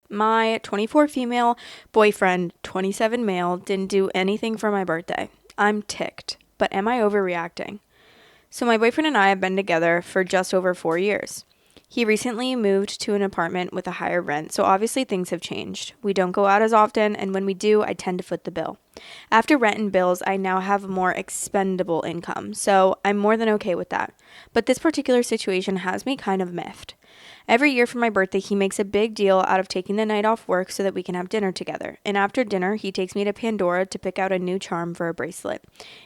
My 24 female boyfriend, 27 male, didn't do anything for my birthday. I'm ticked, but am I overreacting? So, my boyfriend and I have been together for just over 4 years. He recently moved to an apartment with a higher rent, so obviously things have changed. We don't go out as often, and when we do, I tend to foot the bill. After rent and bills, I now have more expendable income, so I'm more than okay with that. But this particular situation has me kind of miffed. Every year for my birthday, he makes a big deal out of taking the night off work so that we can have dinner together. And after dinner, he takes me to Pandora to pick out a new charm for a bracelet.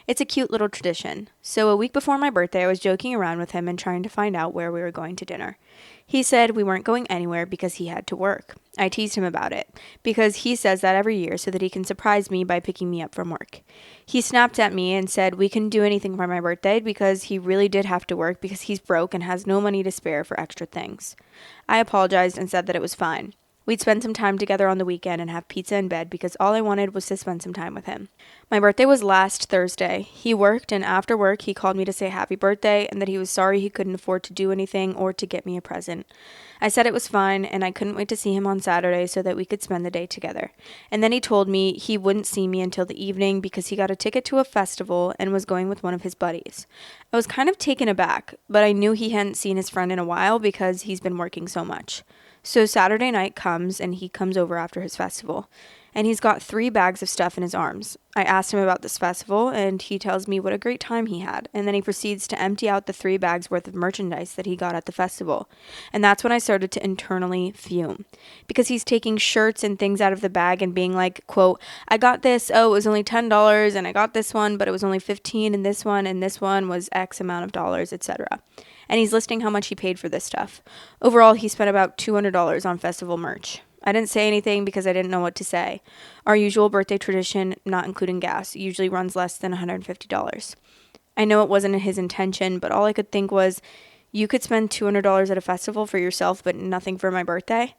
It's a cute little tradition. So a week before my birthday, I was joking around with him and trying to find out where we were going to dinner. He said we weren't going anywhere because he had to work. I teased him about it because he says that every year so that he can surprise me by picking me up from work. He snapped at me and said we couldn't do anything for my birthday because he really did have to work because he's broke and has no money to spare for extra things. I apologized and said that it was fine. We'd spend some time together on the weekend and have pizza in bed because all I wanted was to spend some time with him. My birthday was last Thursday. He worked, and after work, he called me to say happy birthday and that he was sorry he couldn't afford to do anything or to get me a present. I said it was fine, and I couldn't wait to see him on Saturday so that we could spend the day together. And then he told me he wouldn't see me until the evening because he got a ticket to a festival and was going with one of his buddies. I was kind of taken aback, but I knew he hadn't seen his friend in a while because he's been working so much. So Saturday night comes and he comes over after his festival. And he's got 3 bags of stuff in his arms. I asked him about this festival and he tells me what a great time he had. And then he proceeds to empty out the 3 bags worth of merchandise that he got at the festival. And that's when I started to internally fume. Because he's taking shirts and things out of the bag and being like, quote, I got this, oh, it was only $10, and I got this one, but it was only $15, and this one was X amount of dollars, etc. And he's listing how much he paid for this stuff. Overall, he spent about $200 on festival merch. I didn't say anything because I didn't know what to say. Our usual birthday tradition, not including gas, usually runs less than $150. I know it wasn't his intention, but all I could think was, you could spend $200 at a festival for yourself, but nothing for my birthday?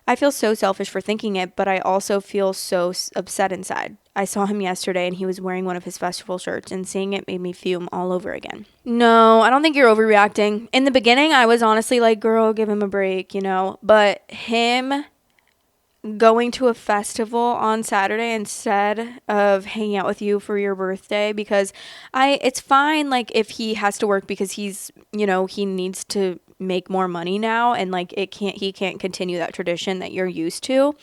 I feel so selfish for thinking it, but I also feel so upset inside. I saw him yesterday and he was wearing one of his festival shirts, and seeing it made me fume all over again. No, I don't think you're overreacting. In the beginning, I was honestly like, girl, give him a break, you know? But him going to a festival on Saturday instead of hanging out with you for your birthday, because it's fine, like, if he has to work because he's, he needs to make more money now, and like he can't continue that tradition that you're used to,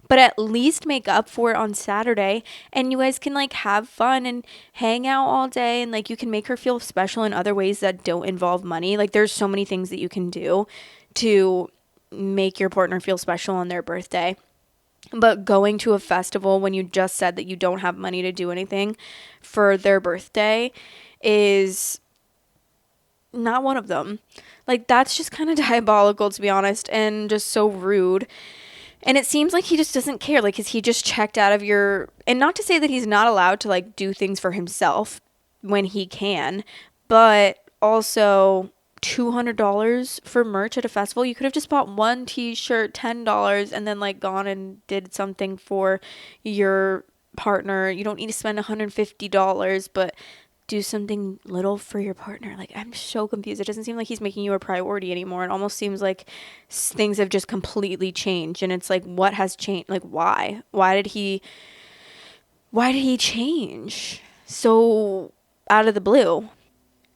but at least make up for it on Saturday, and you guys can like have fun and hang out all day, and like you can make her feel special in other ways that don't involve money. Like, there's so many things that you can do to make your partner feel special on their birthday. But going to a festival when you just said that you don't have money to do anything for their birthday is not one of them. Like, that's just kind of diabolical, to be honest, and just so rude. And it seems like he just doesn't care. Like, is he just checked out of your... And not to say that he's not allowed to, like, do things for himself when he can, but also $200 for merch at a festival. You could have just bought one t-shirt, $10, and then like gone and did something for your partner. You don't need to spend $150, but do something little for your partner. Like, I'm so confused. It doesn't seem like he's making you a priority anymore. It almost seems like things have just completely changed, and it's like, what has changed? Like, why did he change so out of the blue?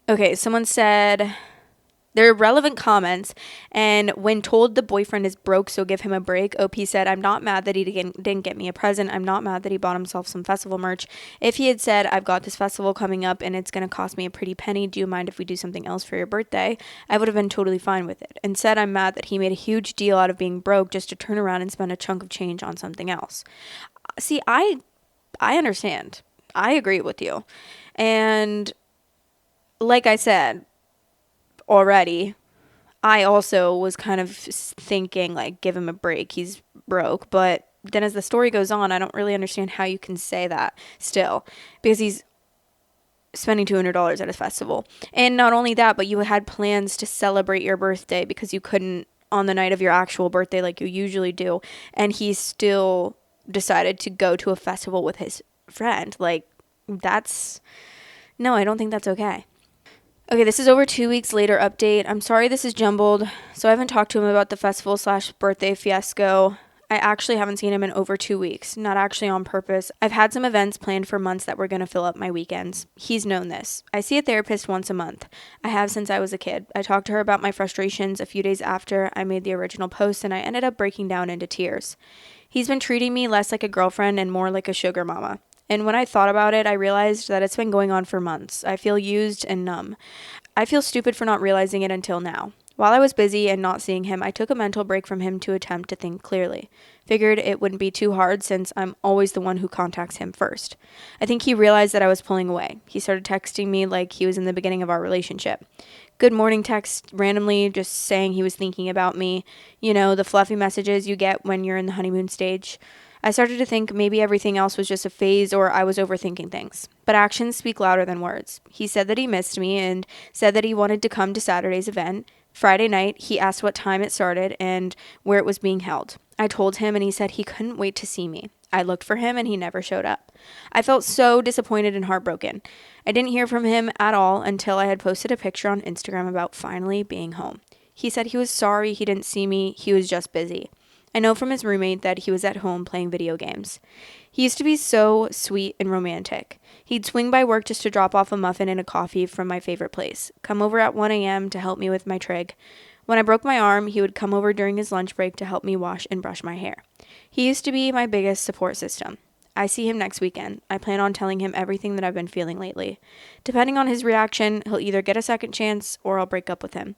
Okay, someone said, they're relevant comments, and when told the boyfriend is broke, so give him a break, OP said, I'm not mad that he didn't get me a present. I'm not mad that he bought himself some festival merch. If he had said, I've got this festival coming up and it's going to cost me a pretty penny, do you mind if we do something else for your birthday? I would have been totally fine with it. Instead, I'm mad that he made a huge deal out of being broke just to turn around and spend a chunk of change on something else. See, I understand. I agree with you. And like I said already, I also was kind of thinking, like, give him a break, he's broke. But then as the story goes on, I don't really understand how you can say that still, because he's spending $200 at a festival. And not only that, but you had plans to celebrate your birthday because you couldn't on the night of your actual birthday like you usually do, and he still decided to go to a festival with his friend. Like, no, I don't think that's okay. Okay, this is over 2 weeks later update. I'm sorry this is jumbled. So I haven't talked to him about the festival/birthday fiasco. I actually haven't seen him in over 2 weeks, not actually on purpose. I've had some events planned for months that were going to fill up my weekends. He's known this. I see a therapist once a month. I have since I was a kid. I talked to her about my frustrations a few days after I made the original post, and I ended up breaking down into tears. He's been treating me less like a girlfriend and more like a sugar mama. And when I thought about it, I realized that it's been going on for months. I feel used and numb. I feel stupid for not realizing it until now. While I was busy and not seeing him, I took a mental break from him to attempt to think clearly. Figured it wouldn't be too hard since I'm always the one who contacts him first. I think he realized that I was pulling away. He started texting me like he was in the beginning of our relationship. Good morning text, randomly just saying he was thinking about me. You know, the fluffy messages you get when you're in the honeymoon stage. I started to think maybe everything else was just a phase or I was overthinking things. But actions speak louder than words. He said that he missed me and said that he wanted to come to Saturday's event. Friday night, he asked what time it started and where it was being held. I told him and he said he couldn't wait to see me. I looked for him and he never showed up. I felt so disappointed and heartbroken. I didn't hear from him at all until I had posted a picture on Instagram about finally being home. He said he was sorry he didn't see me, he was just busy. I know from his roommate that he was at home playing video games. He used to be so sweet and romantic. He'd swing by work just to drop off a muffin and a coffee from my favorite place, come over at 1 a.m. to help me with my trig. When I broke my arm, he would come over during his lunch break to help me wash and brush my hair. He used to be my biggest support system. I see him next weekend. I plan on telling him everything that I've been feeling lately. Depending on his reaction, he'll either get a second chance or I'll break up with him.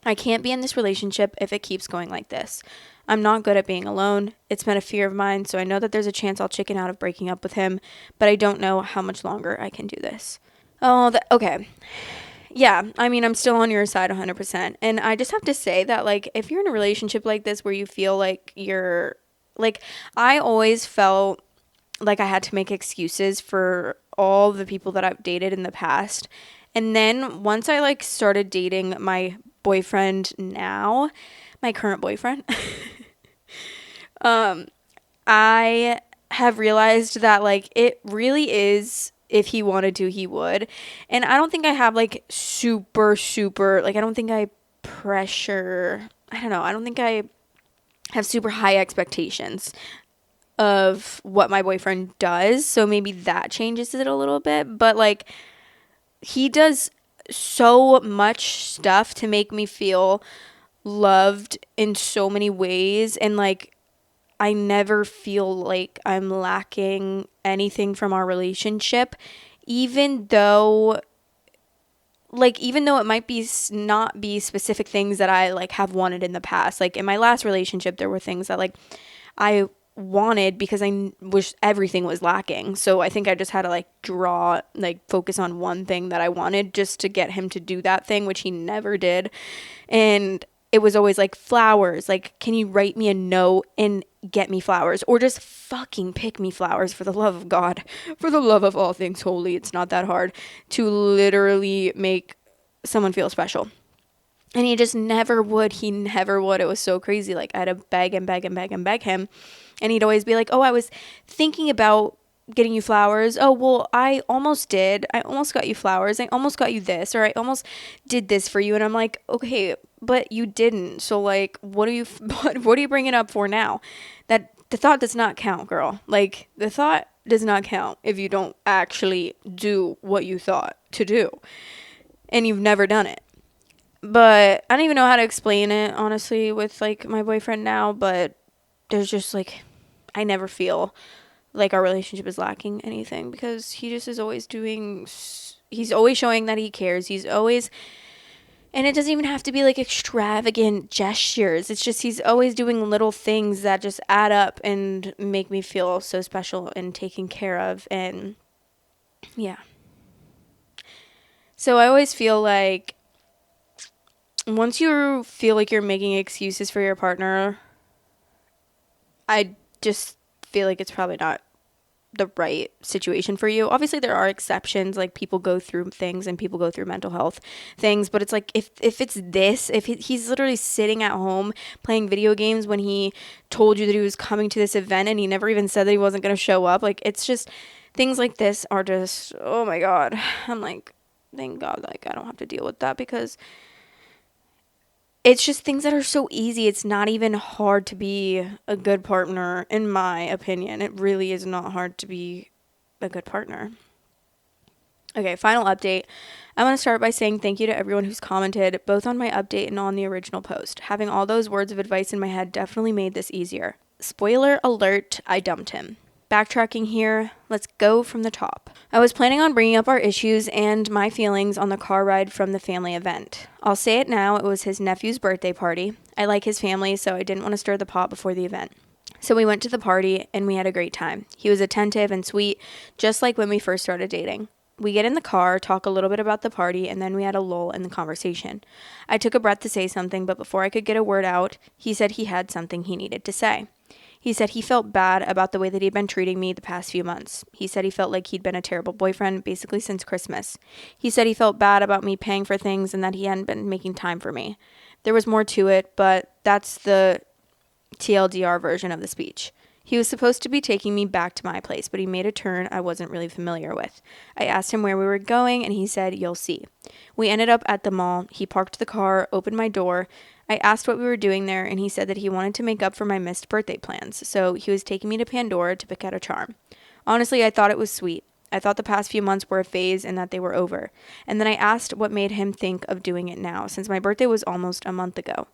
I can't be in this relationship if it keeps going like this. I'm not good at being alone. It's been a fear of mine, so I know that there's a chance I'll chicken out of breaking up with him, but I don't know how much longer I can do this. Okay. Yeah, I mean, I'm still on your side 100%. And I just have to say that, like, if you're in a relationship like this where you feel like you're, like, I always felt like I had to make excuses for all the people that I've dated in the past. And then once I, like, started dating my boyfriend now, my current boyfriend, I have realized that, like, it really is, if he wanted to, he would. And I don't think I have, like, super, like, I don't think I pressure, I don't know, I don't think I have super high expectations of what my boyfriend does. So maybe that changes it a little bit. But, like, he does so much stuff to make me feel loved in so many ways. And, like, I never feel like I'm lacking anything from our relationship, even though it might be not be specific things that I, like, have wanted in the past. Like, in my last relationship, there were things that, like, I wanted because I wish everything was lacking. So I think I just had to, like, focus on one thing that I wanted just to get him to do that thing, which he never did. And it was always like flowers. Like, can you write me a note and get me flowers? Or just fucking pick me flowers, for the love of God. For the love of all things holy. It's not that hard to literally make someone feel special. And he just never would. He never would. It was so crazy. Like, I had to beg and beg and beg and beg him. And he'd always be like, oh, I was thinking about getting you flowers. Oh, well, I almost did. I almost got you flowers. I almost got you this, or I almost did this for you. And I'm like, okay, but you didn't. So, like, what are you bringing up for now? That the thought does not count, girl. Like, the thought does not count if you don't actually do what you thought to do. And you've never done it. But I don't even know how to explain it, honestly, with, like, my boyfriend now. But there's just, like, I never feel like our relationship is lacking anything because he just is always he's always showing that he cares. He's always, and it doesn't even have to be, like, extravagant gestures. It's just he's always doing little things that just add up and make me feel so special and taken care of. And yeah. So I always feel like once you feel like you're making excuses for your partner, I just feel like it's probably not the right situation for you. Obviously, there are exceptions. Like, people go through things and people go through mental health things. But it's like, if it's this, if he's literally sitting at home playing video games when he told you that he was coming to this event and he never even said that he wasn't going to show up. Like, it's just, things like this are just, oh my God. I'm like, thank God, like, I don't have to deal with that because It's just things that are so easy. It's not even hard to be a good partner, in my opinion. It really is not hard to be a good partner. Okay, final update. I want to start by saying thank you to everyone who's commented, both on my update and on the original post. Having all those words of advice in my head definitely made this easier. Spoiler alert, I dumped him. Backtracking here, let's go from the top. I was planning on bringing up our issues and my feelings on the car ride from the family event. I'll say it now, it was his nephew's birthday party. I like his family, so I didn't want to stir the pot before the event. So we went to the party and we had a great time. He was attentive and sweet, just like when we first started dating. We get in the car, talk a little bit about the party, and then we had a lull in the conversation. I took a breath to say something, but before I could get a word out, he said he had something he needed to say. He said he felt bad about the way that he'd been treating me the past few months. He said he felt like he'd been a terrible boyfriend basically since Christmas. He said he felt bad about me paying for things and that he hadn't been making time for me. There was more to it, but that's the TLDR version of the speech. He was supposed to be taking me back to my place, but he made a turn I wasn't really familiar with. I asked him where we were going, and he said, "You'll see." We ended up at the mall. He parked the car, opened my door. I asked what we were doing there, and he said that he wanted to make up for my missed birthday plans, so he was taking me to Pandora to pick out a charm. Honestly, I thought it was sweet. I thought the past few months were a phase and that they were over. And then I asked what made him think of doing it now, since my birthday was almost a month ago.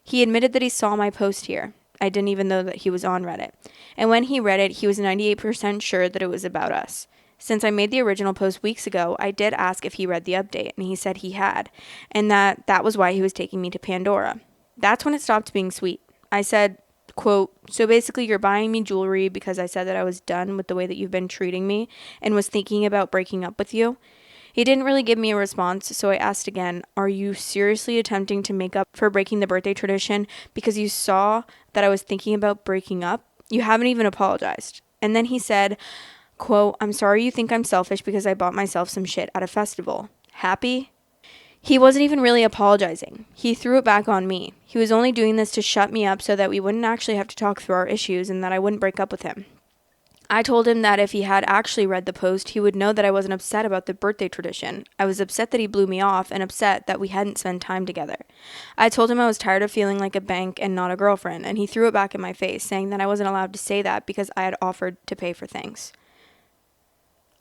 He admitted that he saw my post here. I didn't even know that he was on Reddit. And when he read it, he was 98% sure that it was about us. Since I made the original post weeks ago, I did ask if he read the update, and he said he had, and that was why he was taking me to Pandora. That's when it stopped being sweet. I said, quote, "So basically you're buying me jewelry because I said that I was done with the way that you've been treating me and was thinking about breaking up with you?" He didn't really give me a response, so I asked again, "Are you seriously attempting to make up for breaking the birthday tradition because you saw that I was thinking about breaking up? You haven't even apologized." And then he said, quote, "I'm sorry you think I'm selfish because I bought myself some shit at a festival. Happy?" He wasn't even really apologizing. He threw it back on me. He was only doing this to shut me up so that we wouldn't actually have to talk through our issues and that I wouldn't break up with him. I told him that if he had actually read the post, he would know that I wasn't upset about the birthday tradition. I was upset that he blew me off and upset that we hadn't spent time together. I told him I was tired of feeling like a bank and not a girlfriend, and he threw it back in my face, saying that I wasn't allowed to say that because I had offered to pay for things.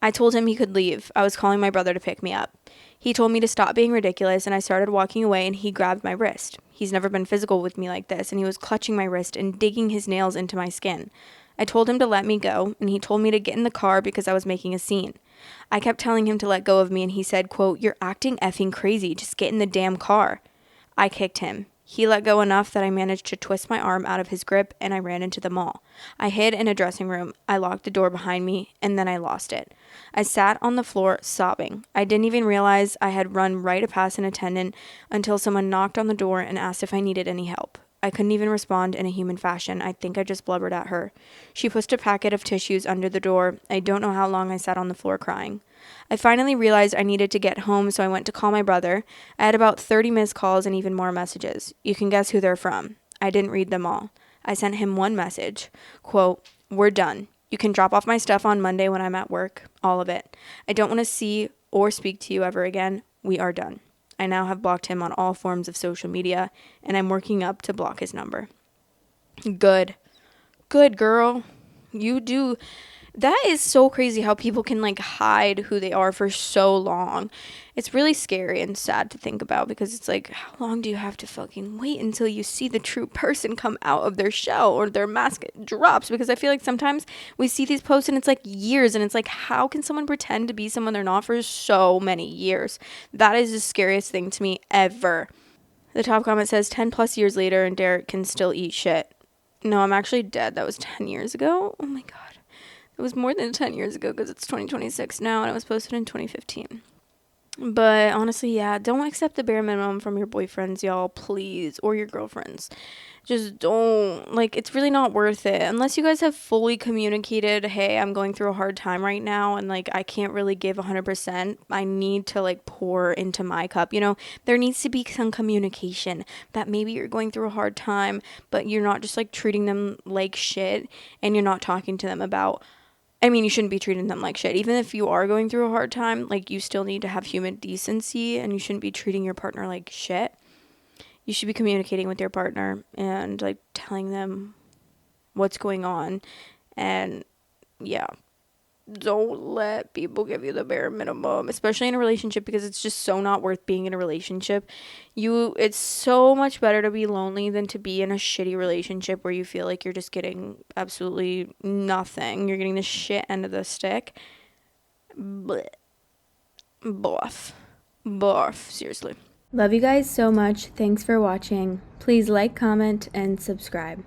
I told him he could leave. I was calling my brother to pick me up. He told me to stop being ridiculous, and I started walking away, and he grabbed my wrist. He's never been physical with me like this, and he was clutching my wrist and digging his nails into my skin. I told him to let me go, and he told me to get in the car because I was making a scene. I kept telling him to let go of me, and he said, quote, "You're acting effing crazy. Just get in the damn car." I kicked him. He let go enough that I managed to twist my arm out of his grip, and I ran into the mall. I hid in a dressing room. I locked the door behind me, and then I lost it. I sat on the floor sobbing. I didn't even realize I had run right past an attendant until someone knocked on the door and asked if I needed any help. I couldn't even respond in a human fashion. I think I just blubbered at her. She pushed a packet of tissues under the door. I don't know how long I sat on the floor crying. I finally realized I needed to get home, so I went to call my brother. I had about 30 missed calls and even more messages. You can guess who they're from. I didn't read them all. I sent him one message. Quote, "We're done. You can drop off my stuff on Monday when I'm at work. All of it. I don't want to see or speak to you ever again. We are done." I now have blocked him on all forms of social media, and I'm working up to block his number. Good. Good, girl. You do. That is so crazy how people can like hide who they are for so long. It's really scary and sad to think about because it's like, how long do you have to fucking wait until you see the true person come out of their shell or their mask drops? Because I feel like sometimes we see these posts and it's like years, and it's like, how can someone pretend to be someone they're not for so many years? That is the scariest thing to me ever. The top comment says 10 plus years later and Derek can still eat shit. No, I'm actually dead. That was 10 years ago. Oh my God. It was more than 10 years ago because it's 2026 now, and it was posted in 2015. But honestly, yeah, don't accept the bare minimum from your boyfriends, y'all, please, or your girlfriends. Just don't. Like, it's really not worth it. Unless you guys have fully communicated, hey, I'm going through a hard time right now, and, like, I can't really give 100%. I need to, like, pour into my cup. You know, there needs to be some communication that maybe you're going through a hard time, but you're not just, like, treating them like shit, and you're not talking to them about, I mean, you shouldn't be treating them like shit. Even if you are going through a hard time, like, you still need to have human decency, and you shouldn't be treating your partner like shit. you should be communicating with your partner and like telling them what's going on. And yeah, don't let people give you the bare minimum, especially in a relationship, because it's just so not worth being in a relationship. It's so much better to be lonely than to be in a shitty relationship where you feel like you're just getting absolutely nothing. You're getting the shit end of the stick. Blech. Boff. Boff. Seriously. Love you guys so much. Thanks for watching. Please like, comment, and subscribe.